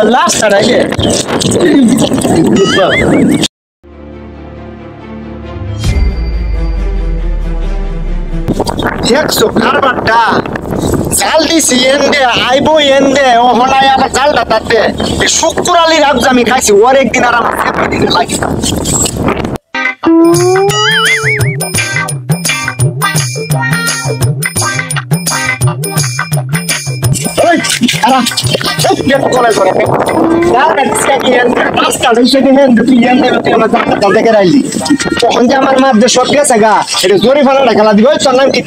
Last দেখছো কারবারটা জাল দিছি এন্দে আইবো এন্দে ও হলাই আমার জালটা তাতে শুক্র আলী রাবজ আমি খাইছি ওর একদিন আর আমার ফেপে দিতে লাগি আমার মাঝে সব গেছে গা এটা জোরে ফালাটা খেলা দিব তোর নাম কি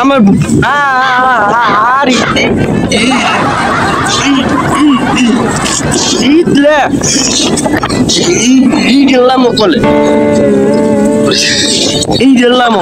আমার গেলাম